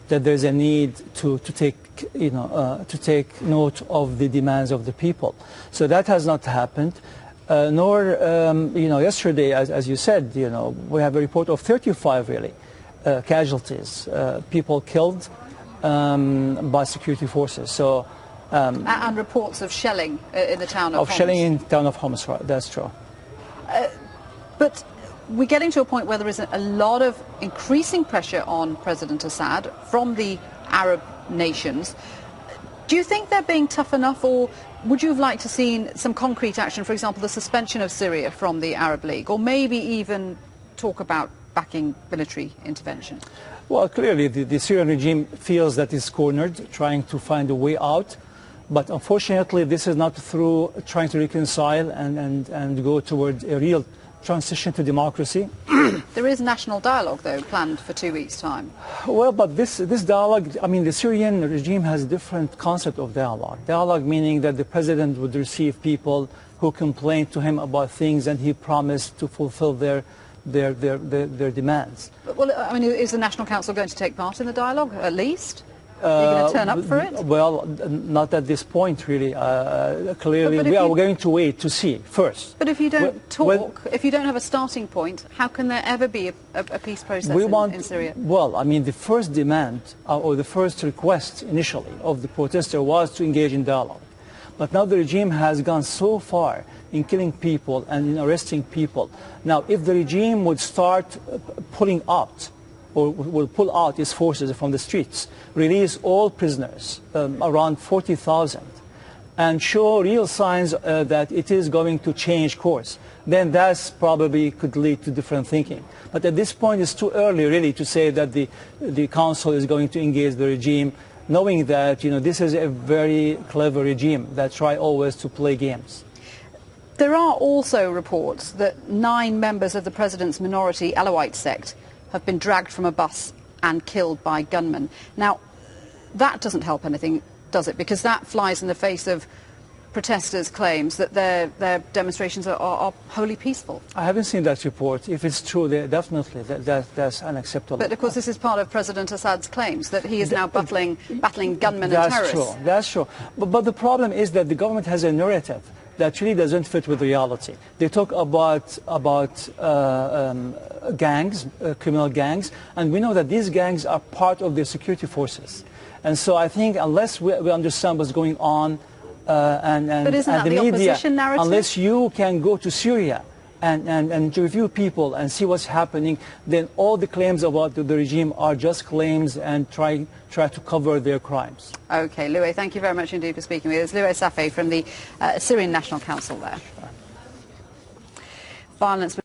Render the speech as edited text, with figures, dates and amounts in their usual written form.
that there's a need to take note of the demands of the people. So that has not happened. Nor, yesterday, as you said, we have a report of 35 really casualties, people killed by security forces. So. And reports of shelling in the town of Homs. Shelling in the town of Homs, right, that's true. But we're getting to a point where there is a lot of increasing pressure on President Assad from the Arab nations. Do you think they're being tough enough, or would you have liked to see some concrete action, for example, the suspension of Syria from the Arab League, or maybe even talk about backing military intervention? Well, clearly the Syrian regime feels that it's cornered, trying to find a way out. But unfortunately, this is not through trying to reconcile and go toward a real transition to democracy. There is national dialogue, though, planned for 2 weeks' time. Well, but this dialogue, I mean, the Syrian regime has a different concept of dialogue. Dialogue meaning that the president would receive people who complain to him about things, and he promised to fulfill their demands. Well, I mean, is the National Council going to take part in the dialogue, at least? Are you going to turn up for it? Well, not at this point, really. Clearly, we are going to wait to see first. But if you don't if you don't have a starting point, how can there ever be a peace process in Syria? Well, I mean, the first demand or the first request initially of the protester was to engage in dialogue. But now the regime has gone so far in killing people and in arresting people. Now, if the regime would start pulling out, or will pull out its forces from the streets, release all prisoners, around 40,000, and show real signs that it is going to change course, then that probably could lead to different thinking. But at this point, it's too early, really, to say that the council is going to engage the regime, knowing that this is a very clever regime that try always to play games. There are also reports that 9 members of the president's minority Alawite sect have been dragged from a bus and killed by gunmen. Now, that doesn't help anything, does it? Because that flies in the face of protesters' claims that their demonstrations are wholly peaceful. I haven't seen that report. If it's true, definitely that's unacceptable. But of course, this is part of President Assad's claims that he is now battling gunmen and terrorists. That's true. But the problem is that the government has a narrative that really doesn't fit with reality. They talk about gangs, criminal gangs, and we know that these gangs are part of the security forces. And so I think unless we understand what's going on and the media, unless you can go to Syria and review people and see what's happening, then all the claims about the regime are just claims and try to cover their crimes. Okay, Louay, thank you very much indeed for speaking with us. Louay Safi from the Syrian National Council there. Violence